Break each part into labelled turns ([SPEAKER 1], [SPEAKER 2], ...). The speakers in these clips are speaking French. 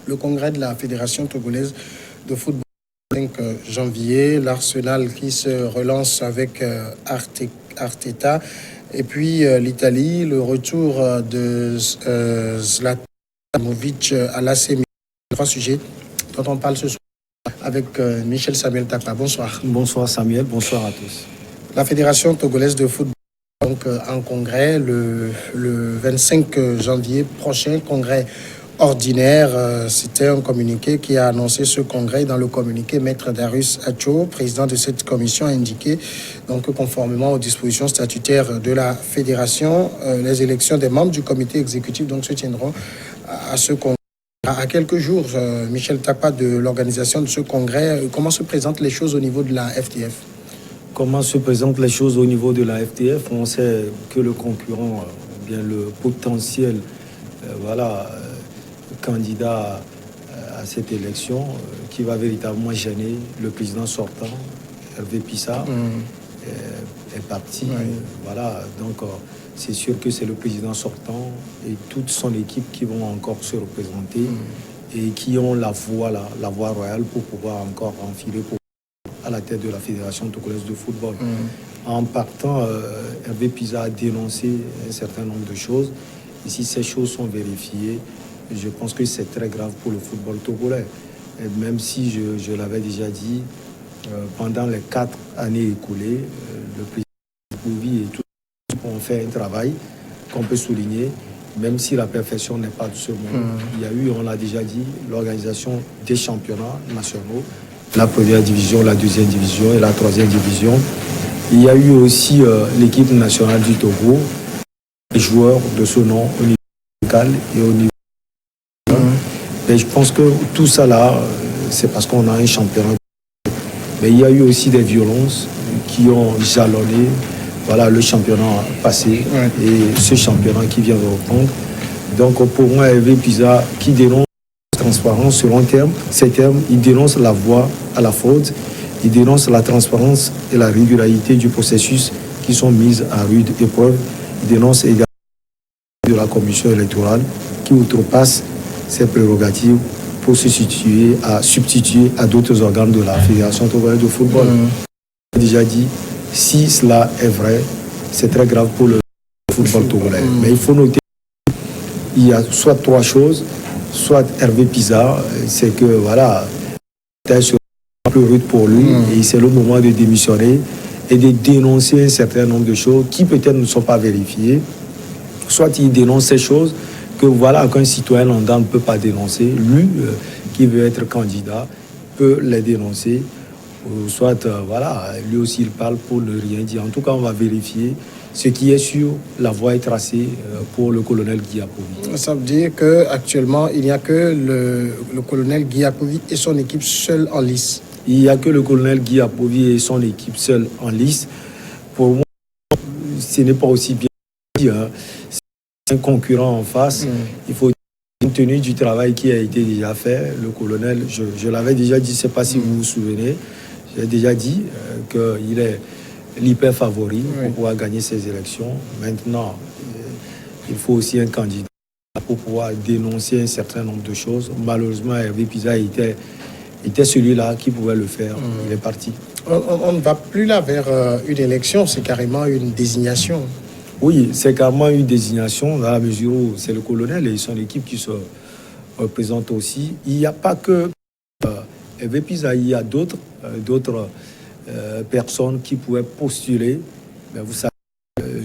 [SPEAKER 1] le congrès de la Fédération togolaise de football le 5 janvier, l'Arsenal qui se relance avec Arteta, et puis l'Italie, le retour de Zlatan Ibrahimovic à l'AC Milan. Trois sujets dont on parle ce soir avec Michel Samuel Tapa. Bonsoir.
[SPEAKER 2] Bonsoir Samuel, bonsoir à tous.
[SPEAKER 1] La Fédération togolaise de football donc en congrès le 25 janvier prochain, congrès ordinaire. C'était un communiqué qui a annoncé ce congrès. Dans le communiqué, Maître Darius Acho, président de cette commission, a indiqué donc, conformément aux dispositions statutaires de la fédération, les élections des membres du comité exécutif donc, se tiendront à ce congrès. À quelques jours, Michel Tapa, de l'organisation de ce congrès, comment se présentent les choses au niveau de la FTF?
[SPEAKER 2] Comment se présentent les choses au niveau de la FTF? On sait que le concurrent, bien le potentiel, candidat à cette élection, qui va véritablement gêner le président sortant, Hervé Pissard, est parti. Donc c'est sûr que c'est le président sortant et toute son équipe qui vont encore se représenter et qui ont la voie royale pour pouvoir encore enfiler à la tête de la Fédération togolaise de football. En partant, Hervé Pissard a dénoncé un certain nombre de choses. Et si ces choses sont vérifiées, je pense que c'est très grave pour le football togolais. Et même si je l'avais déjà dit, pendant les 4 années écoulées, le président Kouvi et tout ont fait un travail qu'on peut souligner, même si la perfection n'est pas de ce monde. Il y a eu, on l'a déjà dit, l'organisation des championnats nationaux, la première division, la deuxième division et la troisième division. Il y a eu aussi l'équipe nationale du Togo, les joueurs de ce nom au niveau local et au niveau. Et je pense que tout ça là, c'est parce qu'on a un championnat. Mais il y a eu aussi des violences qui ont jalonné le championnat passé et ce championnat qui vient de reprendre. Donc pour moi, Hervé Pissard qui dénonce la transparence selon ces termes, il dénonce la voie à la fraude, il dénonce la transparence et la régularité du processus qui sont mises à rude épreuve. Il dénonce également de la commission électorale qui outrepasse ses prérogatives pour se substituer à d'autres organes de la Fédération togolaise de football. J'ai déjà dit, si cela est vrai, c'est très grave pour le football togolais. Mais il faut noter qu'il y a soit 3 choses, soit Hervé Pissard, c'est que c'est plus rude pour lui et c'est le moment de démissionner et de dénoncer un certain nombre de choses qui peut-être ne sont pas vérifiées. Soit il dénonce ces choses qu'un citoyen lambda ne peut pas dénoncer. Lui, qui veut être candidat, peut les dénoncer. Soit, lui aussi, il parle pour ne rien dire. En tout cas, on va vérifier. Ce qui est sûr, la voie est tracée pour le colonel Guiapovi.
[SPEAKER 1] Ça veut dire qu'actuellement, il n'y a que le colonel Guiapovi et son équipe seule en lice.
[SPEAKER 2] Il n'y a que le colonel Guiapovi et son équipe seule en lice. Pour moi, ce n'est pas aussi bien dit. C'est un concurrent en face. Il faut compte tenu du travail qui a été déjà fait. Le colonel, je l'avais déjà dit, je ne sais pas si vous vous souvenez, j'ai déjà dit qu'il est l'hyper favori pour pouvoir gagner ces élections. Maintenant, il faut aussi un candidat pour pouvoir dénoncer un certain nombre de choses. Malheureusement, Hervé Pissard était celui-là qui pouvait le faire. Il est parti.
[SPEAKER 1] On ne va plus là vers une élection, c'est carrément une désignation.
[SPEAKER 2] Oui, c'est carrément une désignation dans la mesure où c'est le colonel et son équipe qui se représentent aussi. Il n'y a pas que Hervé Pissard, il y a d'autres personnes qui pouvaient postuler. Mais vous savez,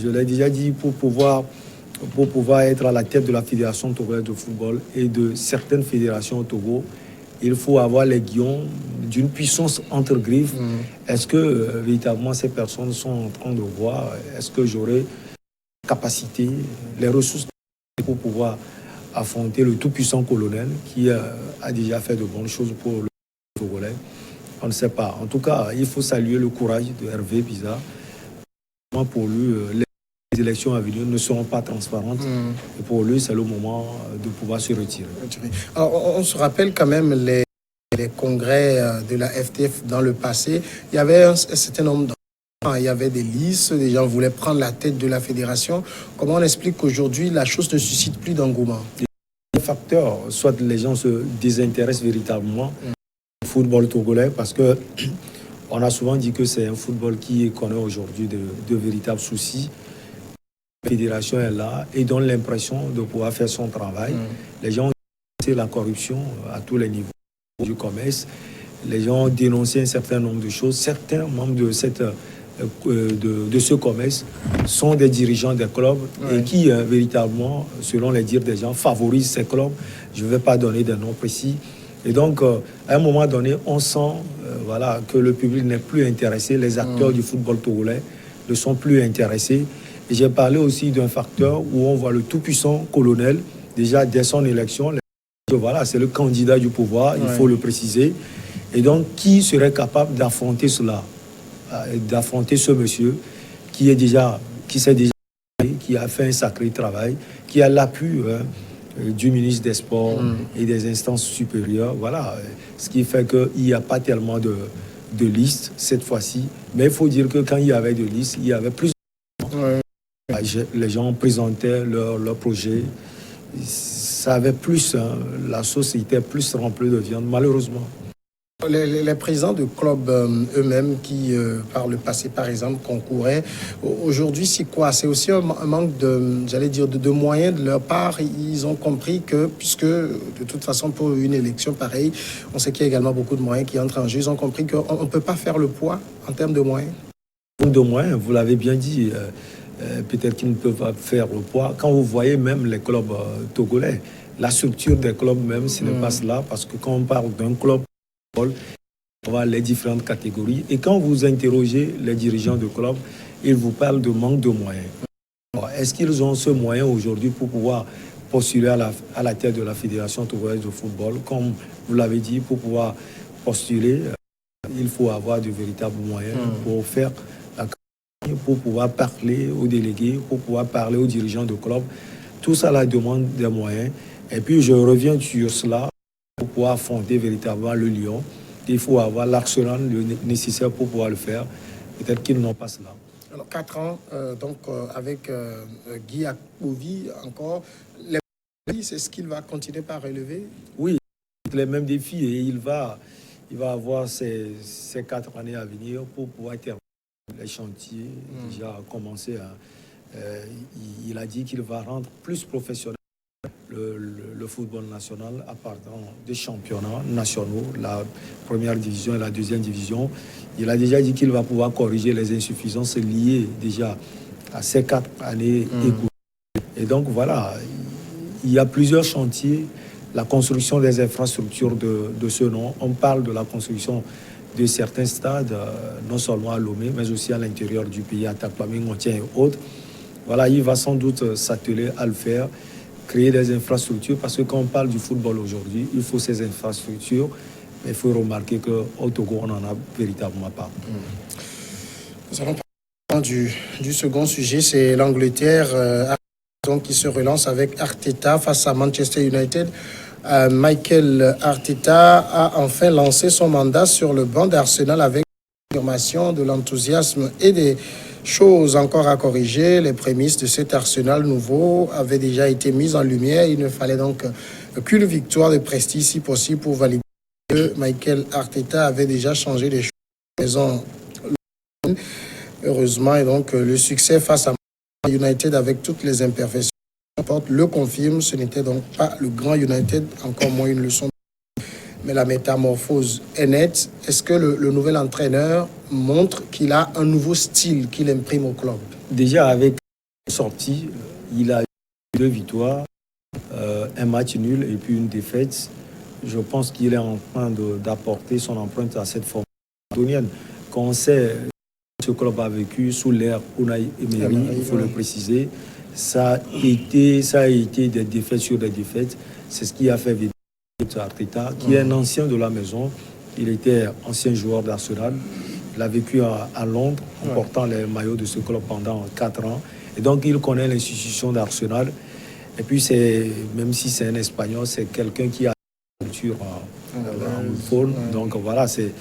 [SPEAKER 2] je l'ai déjà dit, pour pouvoir être à la tête de la Fédération togolaise de football et de certaines fédérations au Togo, il faut avoir les guions d'une puissance entre griffes. Est-ce que véritablement ces personnes sont en train de voir? Est-ce que j'aurai capacité, les ressources pour pouvoir affronter le tout-puissant colonel qui a déjà fait de bonnes choses pour le Togolais? On ne sait pas. En tout cas, il faut saluer le courage de Hervé Pissard. Pour lui, les élections à venir ne seront pas transparentes. Et pour lui, c'est le moment de pouvoir se retirer.
[SPEAKER 1] Alors, on se rappelle quand même les congrès de la FTF dans le passé. Il y avait un certain nombre de... Il y avait des listes, des gens voulaient prendre la tête de la fédération. Comment on explique qu'aujourd'hui, la chose ne suscite plus d'engouement?
[SPEAKER 2] facteurs, soit les gens se désintéressent véritablement au football togolais parce que on a souvent dit que c'est un football qui connaît aujourd'hui de véritables soucis. La fédération est là et donne l'impression de pouvoir faire son travail. Les gens ont dénoncé la corruption à tous les niveaux du commerce. Les gens ont dénoncé un certain nombre de choses. Certains membres de ce commerce sont des dirigeants des clubs et qui véritablement, selon les dires des gens, favorisent ces clubs. Je ne vais pas donner de noms précis. Et donc, à un moment donné, on sent voilà, que le public n'est plus intéressé. Les acteurs du football togolais ne sont plus intéressés. Et j'ai parlé aussi d'un facteur où on voit le tout-puissant colonel, déjà dès son élection, voilà, c'est le candidat du pouvoir, il faut le préciser. Et donc, qui serait capable d'affronter cela, d'affronter ce monsieur qui s'est déjà, qui a fait un sacré travail, qui a l'appui du ministre des Sports et des instances supérieures. Voilà, ce qui fait qu'il n'y a pas tellement de listes cette fois-ci. Mais il faut dire que quand il y avait de listes, il y avait plus. Les gens présentaient leur projet. Ça avait plus, la sauce était plus remplie de viande, malheureusement.
[SPEAKER 1] Les présidents de clubs eux-mêmes qui, par le passé, par exemple, concouraient, aujourd'hui, c'est quoi? C'est aussi un manque de moyens de leur part. Ils ont compris que, puisque, de toute façon, pour une élection pareille, on sait qu'il y a également beaucoup de moyens qui entrent en jeu. Ils ont compris qu'on ne peut pas faire le poids en termes de moyens.
[SPEAKER 2] De moyens, vous l'avez bien dit, peut-être qu'ils ne peuvent pas faire le poids. Quand vous voyez même les clubs togolais, la structure des clubs même, ce n'est pas cela, parce que quand on parle d'un club, on voit les différentes catégories. Et quand vous interrogez les dirigeants de clubs, ils vous parlent de manque de moyens. Est-ce qu'ils ont ce moyen aujourd'hui pour pouvoir postuler à la tête de la Fédération togolaise de football? Comme vous l'avez dit, pour pouvoir postuler, il faut avoir de véritables moyens pour faire la campagne, pour pouvoir parler aux délégués, pour pouvoir parler aux dirigeants de clubs. Tout ça la demande des moyens. Et puis je reviens sur cela. Pour pouvoir affronter véritablement le lion, il faut avoir l'arsenal nécessaire pour pouvoir le faire. Peut-être qu'ils n'ont pas cela.
[SPEAKER 1] Alors, 4 ans, avec Guy Akpovi encore, c'est ce qu'il va continuer par relever?
[SPEAKER 2] Oui, les mêmes défis et il va avoir ces 4 années à venir pour pouvoir terminer les chantiers déjà commencés. Il a dit qu'il va rendre plus professionnel le football national à partir des championnats nationaux, la première division et la deuxième division. Il a déjà dit qu'il va pouvoir corriger les insuffisances liées déjà à ces 4 années écoulées. Et donc voilà, il y a plusieurs chantiers. La construction des infrastructures de ce nom. On parle de la construction de certains stades, non seulement à Lomé, mais aussi à l'intérieur du pays, à Takwame, Ngontien et autres. Voilà, il va sans doute s'atteler à le faire, créer des infrastructures, parce que quand on parle du football aujourd'hui, il faut ces infrastructures, mais il faut remarquer qu'au Togo, on n'en a véritablement pas.
[SPEAKER 1] Nous allons parler du second sujet, c'est l'Angleterre qui se relance avec Arteta face à Manchester United. Michael Arteta a enfin lancé son mandat sur le banc d'Arsenal avec l'affirmation de l'enthousiasme et des choses encore à corriger. Les prémices de cet Arsenal nouveau avaient déjà été mises en lumière. Il ne fallait donc qu'une victoire de prestige si possible pour valider que Michael Arteta avait déjà changé les choses. Heureusement, et donc le succès face à United avec toutes les imperfections le confirme. Ce n'était donc pas le grand United, encore moins une leçon. Mais la métamorphose est nette. Est-ce que le nouvel entraîneur montre qu'il a un nouveau style qu'il imprime au club?
[SPEAKER 2] Déjà, avec la sortie, il a eu 2 victoires, un match nul et puis une défaite. Je pense qu'il est en train d'apporter son empreinte à cette forme londonienne. Quand on sait ce club a vécu sous l'ère Unai Emery, il faut le préciser, ça a été des défaites sur des défaites. C'est ce qui a fait vivre Arteta, qui est un ancien de la maison. Il était ancien joueur d'Arsenal. Il a vécu à Londres en portant les maillots de ce club pendant 4 ans. Et donc, il connaît l'institution d'Arsenal. Et puis, même si c'est un Espagnol, c'est quelqu'un qui a une culture anglophone. Donc, voilà, c'est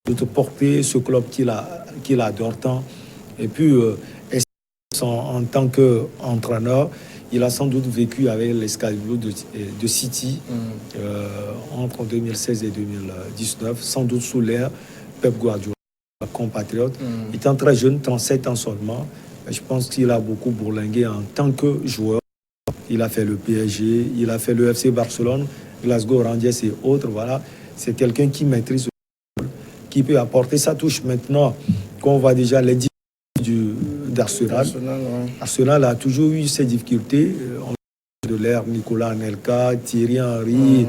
[SPEAKER 2] de porter ce club qu'il adore tant. Et puis, en tant qu'entraîneur, il a sans doute vécu avec l'escadron de City entre 2016 et 2019, sans doute sous l'ère Pep Guardiola, compatriote. Étant très jeune, 37 ans seulement, je pense qu'il a beaucoup bourlingué en tant que joueur. Il a fait le PSG, il a fait le FC Barcelone, Glasgow Rangers et autres. Voilà, c'est quelqu'un qui maîtrise, qui peut apporter sa touche. Maintenant, quand on voit déjà les difficultés d'Arsenal, Arsenal a toujours eu ses difficultés. On de l'ère Nicolas Anelka, Thierry Henry,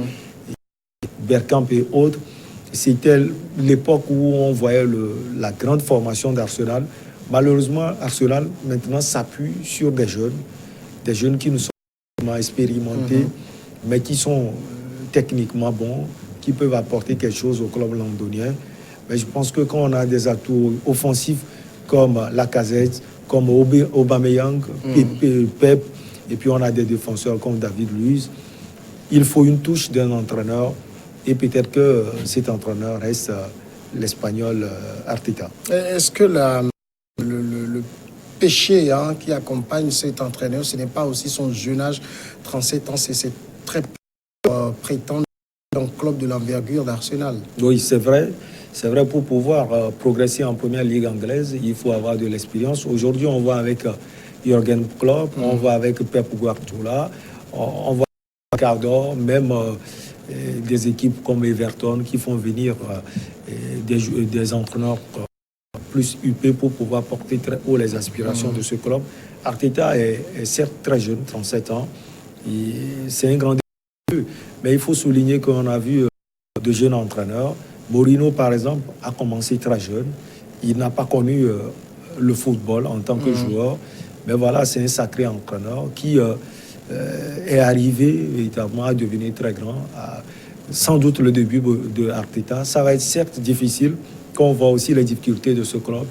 [SPEAKER 2] Bergkamp et autres. C'était l'époque où on voyait la grande formation d'Arsenal. Malheureusement, Arsenal maintenant s'appuie sur des jeunes qui nous sont expérimentés, mais qui sont techniquement bons, qui peuvent apporter quelque chose au club londonien. Mais je pense que quand on a des atouts offensifs comme Lacazette, comme Aubameyang, Pep, et puis on a des défenseurs comme David Luiz, il faut une touche d'un entraîneur, et peut-être que cet entraîneur reste l'Espagnol Arteta.
[SPEAKER 1] Est-ce que le péché qui accompagne cet entraîneur, ce n'est pas aussi son jeune âge, 37 ans, c'est très prétendre dans le club de l'envergure d'Arsenal?
[SPEAKER 2] Oui, c'est vrai. C'est vrai, pour pouvoir progresser en première ligue anglaise, il faut avoir de l'expérience. Aujourd'hui, on voit avec Jürgen Klopp, on voit avec Pep Guardiola, on voit Ricardo, même des équipes comme Everton qui font venir des entraîneurs plus huppés pour pouvoir porter très haut les aspirations de ce club. Arteta est certes très jeune, 37 ans, c'est un grand défi, mais il faut souligner qu'on a vu de jeunes entraîneurs. Mourinho, par exemple, a commencé très jeune. Il n'a pas connu le football en tant que joueur. Mais voilà, c'est un sacré entraîneur qui est arrivé véritablement à devenir très grand. Sans doute le début de Arteta. Ça va être certes difficile, quand on voit aussi les difficultés de ce club.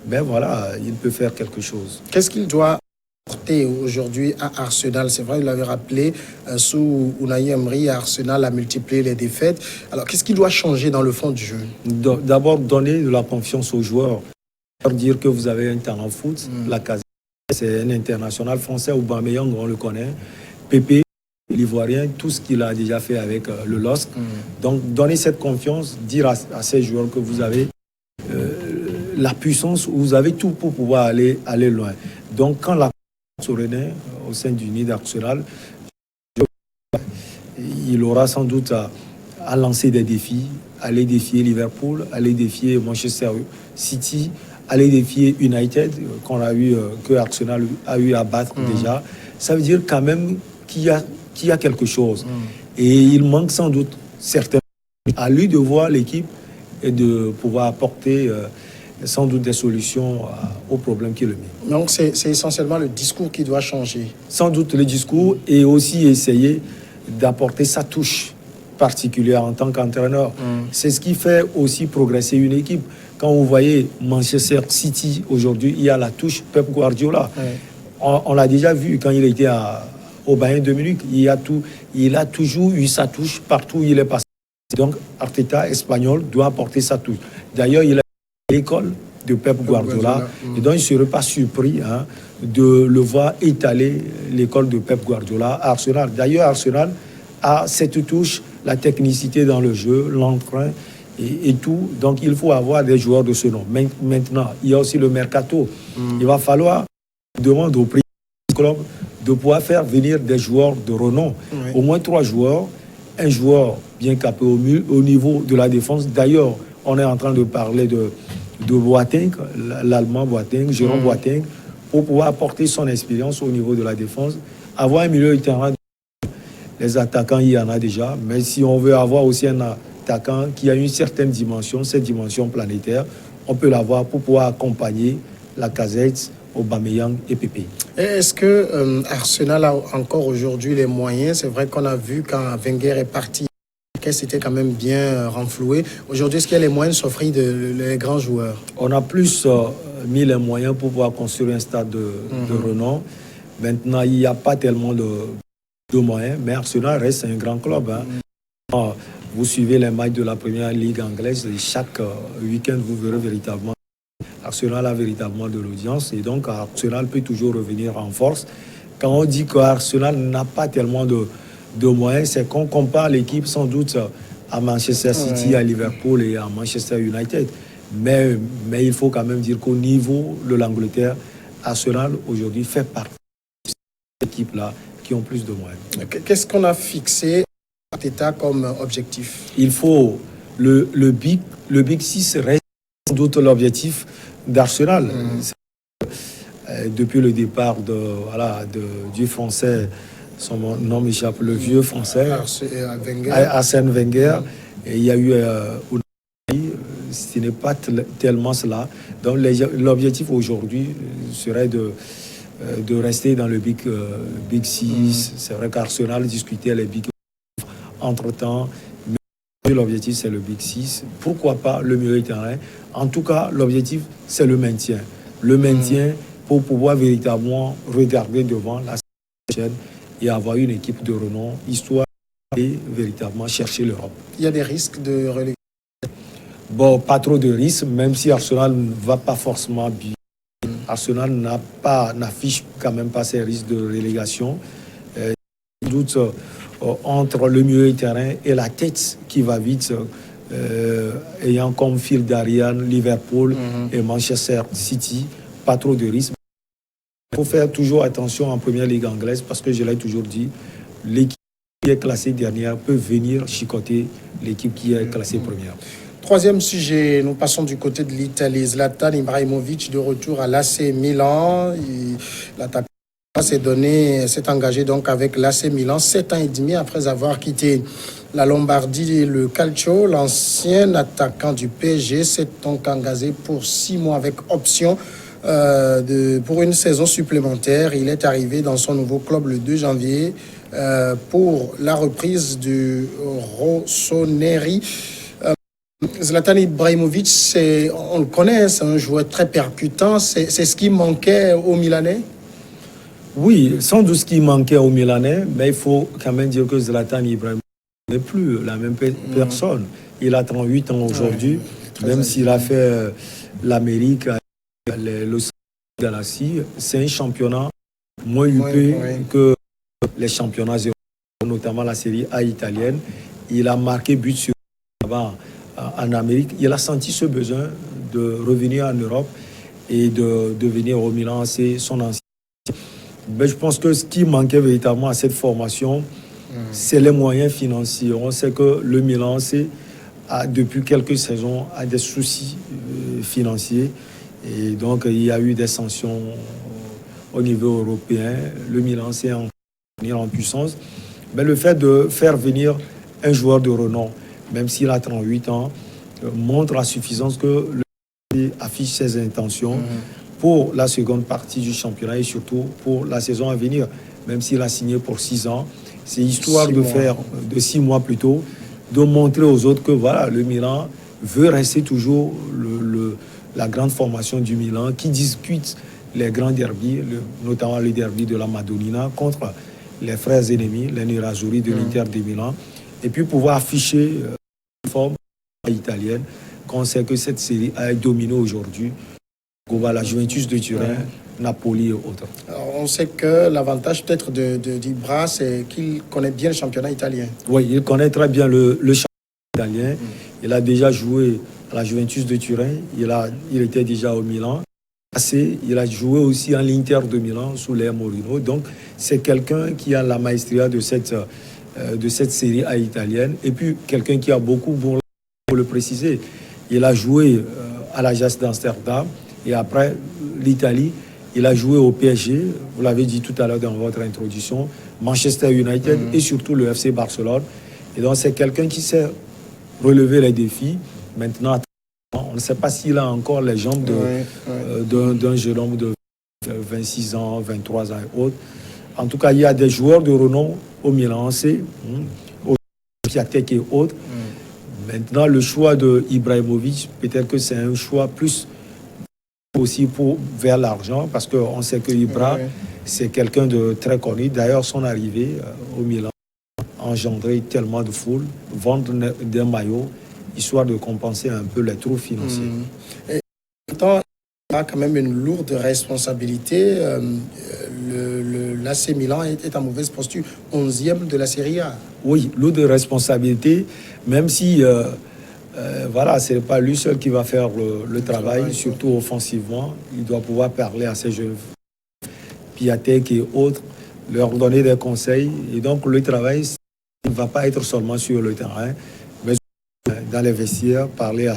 [SPEAKER 2] Mais voilà, il peut faire quelque chose.
[SPEAKER 1] Qu'est-ce qu'il doit apporter aujourd'hui à Arsenal? C'est vrai, il l'avait rappelé, sous Unai Emery, Arsenal a multiplié les défaites. Alors, qu'est-ce qu'il doit changer dans le fond du jeu?
[SPEAKER 2] D'abord, donner de la confiance aux joueurs. Leur dire que vous avez un talent foot. Lacazette, c'est un international français. Aubameyang, on le connaît. Pépé, l'Ivoirien, tout ce qu'il a déjà fait avec le LOSC. Donc, donner cette confiance, dire à ces joueurs que vous avez la puissance, vous avez tout pour pouvoir aller loin. Donc, quand la Sorenay au sein du nid d'Arsenal, il aura sans doute à lancer des défis, aller défier Liverpool, aller défier Manchester City, aller défier United, que Arsenal a eu à battre déjà. Ça veut dire quand même qu'il y a quelque chose. Et il manque sans doute certains. À lui de voir l'équipe et de pouvoir apporter sans doute des solutions aux problèmes qui le met.
[SPEAKER 1] Donc c'est essentiellement le discours qui doit changer.
[SPEAKER 2] Sans doute le discours et aussi essayer d'apporter sa touche particulière en tant qu'entraîneur. C'est ce qui fait aussi progresser une équipe. Quand vous voyez Manchester City aujourd'hui, il y a la touche Pep Guardiola. On l'a déjà vu quand il était au Bayern de Munich. Il a toujours eu sa touche partout où il est passé. Donc Arteta, espagnol, doit apporter sa touche. D'ailleurs, il a l'école de Pep Guardiola. Et donc, il ne serait pas surpris de le voir étaler l'école de Pep Guardiola à Arsenal. D'ailleurs, Arsenal a cette touche, la technicité dans le jeu, l'entrain et tout. Donc, il faut avoir des joueurs de ce nom. Maintenant, il y a aussi le mercato. Il va falloir demander au président du club de pouvoir faire venir des joueurs de renom. Au moins 3 joueurs. Un joueur bien capé au niveau de la défense. D'ailleurs, on est en train de parler de Boateng, l'Allemand Boateng, Jérôme Boateng, pour pouvoir apporter son expérience au niveau de la défense. Avoir un milieu de terrain, les attaquants, il y en a déjà. Mais si on veut avoir aussi un attaquant qui a une certaine dimension, cette dimension planétaire, on peut l'avoir pour pouvoir accompagner Lacazette, Aubameyang et Pépé.
[SPEAKER 1] Est-ce que Arsenal a encore aujourd'hui les moyens? C'est vrai qu'on a vu quand Wenger est parti, c'était quand même bien renfloué. Aujourd'hui, est-ce qu'il y a les moyens de s'offrir les grands joueurs?
[SPEAKER 2] On a plus mis les moyens pour pouvoir construire un stade de renom. Maintenant, il n'y a pas tellement de moyens, mais Arsenal reste un grand club. Vous suivez les matchs de la première ligue anglaise et chaque week-end, vous verrez véritablement Arsenal a véritablement de l'audience et donc Arsenal peut toujours revenir en force. quand on dit qu'Arsenal n'a pas tellement de moyens, c'est qu'on compare l'équipe sans doute à Manchester City, à Liverpool et à Manchester United. Mais il faut quand même dire qu'au niveau de l'Angleterre, Arsenal aujourd'hui fait partie de ces équipes-là qui ont plus de moyens.
[SPEAKER 1] Qu'est-ce qu'on a fixé à Arteta comme objectif?
[SPEAKER 2] Il faut le Big Six reste sans doute l'objectif d'Arsenal. Depuis le départ du français, son nom m'échappe, le vieux français, Arsène Wenger, et il y a eu ce n'est pas tellement cela. Donc l'objectif aujourd'hui serait de rester dans le Big Six. C'est vrai qu'Arsenal discutait les Big entre-temps, mais l'objectif c'est le Big Six. Pourquoi pas le milieu de terrain? En tout cas, l'objectif c'est le maintien. Le maintien pour pouvoir véritablement regarder devant la chaîne et avoir une équipe de renom, histoire de véritablement chercher l'Europe.
[SPEAKER 1] Il y a des risques de relégation?
[SPEAKER 2] Bon, pas trop de risques, même si Arsenal ne va pas forcément bien. Arsenal n'affiche quand même pas ses risques de relégation. Sans doute entre le milieu de terrain et la tête qui va vite, ayant comme fil d'Ariane Liverpool et Manchester City, pas trop de risques. Il faut faire toujours attention en première ligue anglaise parce que je l'ai toujours dit, l'équipe qui est classée dernière peut venir chicoter l'équipe qui est classée première.
[SPEAKER 1] Troisième sujet, nous passons du côté de l'Italie. Zlatan Ibrahimovic de retour à l'AC Milan. L'attaquant s'est engagé donc avec l'AC Milan 7 ans et demi après avoir quitté la Lombardie et le Calcio. L'ancien attaquant du PSG s'est donc engagé pour 6 mois avec option pour une saison supplémentaire. Il est arrivé dans son nouveau club le 2 janvier pour la reprise du Rossoneri. Zlatan Ibrahimovic, on le connaît, c'est un joueur très percutant. C'est ce qui manquait aux Milanais?
[SPEAKER 2] Oui, sans doute ce qui manquait aux Milanais, mais il faut quand même dire que Zlatan Ibrahimovic n'est plus la même personne. Il a 38 ans aujourd'hui, même s'il a fait l'Amérique, le Galaxy, c'est un championnat moins huppé que les championnats européens, notamment la Série A italienne. Il a marqué but sur là-bas en Amérique. Il a senti ce besoin de revenir en Europe et de venir au Milan. C'est son ancien. Mais je pense que ce qui manquait véritablement à cette formation, c'est les moyens financiers. On sait que le Milan, depuis quelques saisons, a des soucis financiers. Et donc, il y a eu des sanctions au niveau européen. Le Milan s'est en puissance. Mais le fait de faire venir un joueur de renom, même s'il a 38 ans, montre à suffisance que le Milan affiche ses intentions pour la seconde partie du championnat et surtout pour la saison à venir. Même s'il a signé pour 6 ans, c'est histoire de faire de 6 mois plus tôt, de montrer aux autres que voilà, le Milan veut rester toujours la grande formation du Milan qui dispute les grands derbys, notamment le derby de la Madonnina contre les frères ennemis, les Nerazzurri de l'Inter de Milan, et puis pouvoir afficher une forme italienne, qu'on sait que cette série a dominé aujourd'hui. La Juventus de Turin, Napoli et autres.
[SPEAKER 1] Alors, on sait que l'avantage peut-être d'Ibra, c'est qu'il connaît bien le championnat italien.
[SPEAKER 2] Oui, il connaît très bien le championnat italien. Il a déjà joué à la Juventus de Turin. Il était déjà au Milan. Il a joué aussi à l'Inter de Milan sous l'ère Mourinho. Donc, c'est quelqu'un qui a la maestria de cette série A italienne. Et puis, quelqu'un qui a beaucoup, pour le préciser, il a joué à l'Ajax d'Amsterdam. Et après l'Italie, il a joué au PSG, vous l'avez dit tout à l'heure dans votre introduction, Manchester United et surtout le FC Barcelone. Et donc c'est quelqu'un qui sait relever les défis. Maintenant, on ne sait pas s'il a encore les jambes d'un jeune homme de 26 ans, 23 ans et autres. En tout cas, il y a des joueurs de renom au Milan AC, au Piatek et autres. Maintenant, le choix de Ibrahimovic, peut-être que c'est un choix plus aussi vers l'argent, parce qu'on sait que Ibra, c'est quelqu'un de très connu. D'ailleurs, son arrivée au Milan a engendré tellement de foule, vendre des maillots, histoire de compenser un peu les trous financiers.
[SPEAKER 1] Et en même temps, il a quand même une lourde responsabilité. l'AC Milan est en mauvaise posture, 11e de la Serie A.
[SPEAKER 2] Oui, lot de responsabilité, même si voilà, ce n'est pas lui seul qui va faire le travail, surtout offensivement. Il doit pouvoir parler à ces jeunes, Piatek et autres, leur donner des conseils. Et donc, le travail ne va pas être seulement sur le terrain, mais dans les vestiaires, parler à...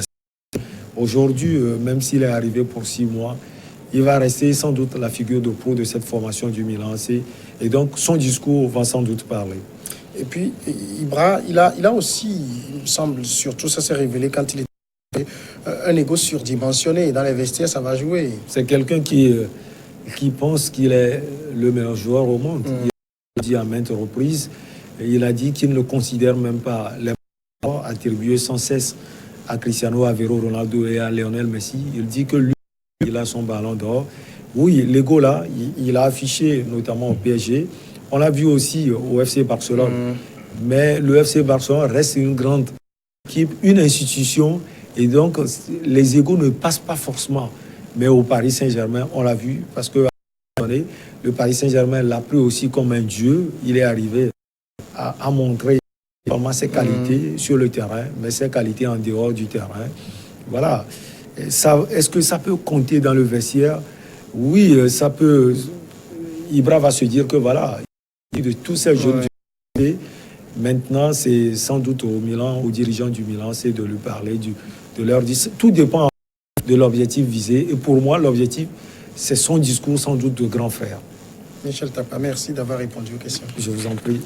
[SPEAKER 2] Aujourd'hui, même s'il est arrivé pour 6 mois, il va rester sans doute la figure de proue de cette formation du Milan AC. Et donc, son discours va sans doute parler.
[SPEAKER 1] Et puis, Ibra, il a aussi, il me semble, surtout ça s'est révélé quand il était un ego surdimensionné. Dans les vestiaires, ça va jouer.
[SPEAKER 2] C'est quelqu'un qui pense qu'il est le meilleur joueur au monde. Il a dit à maintes reprises, il a dit qu'il ne considère même pas les points attribués sans cesse à Cristiano, à Vero, Ronaldo et à Lionel Messi. Il dit que lui, il a son ballon d'or. Oui, l'ego là, il a affiché notamment au PSG. On l'a vu aussi au FC Barcelone. Mais le FC Barcelone reste une grande équipe, une institution. Et donc, les égos ne passent pas forcément. Mais au Paris Saint-Germain, on l'a vu, parce que le Paris Saint-Germain l'a pris aussi comme un dieu. Il est arrivé à montrer vraiment ses qualités sur le terrain, mais ses qualités en dehors du terrain. Voilà. Est-ce que ça peut compter dans le vestiaire? Oui, ça peut. Ibra va se dire que voilà, de tous ces jeunes du maintenant, c'est sans doute au Milan, aux dirigeants du Milan, c'est de lui parler, de leur dire. Tout dépend de l'objectif visé. Et pour moi, l'objectif, c'est son discours sans doute de grand frère.
[SPEAKER 1] Michel Tapa, merci d'avoir répondu aux questions.
[SPEAKER 2] Je vous en prie.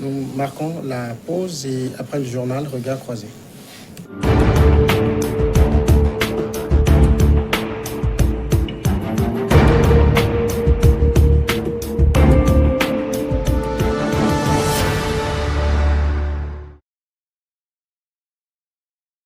[SPEAKER 1] Nous marquons la pause et après le journal, regard croisé.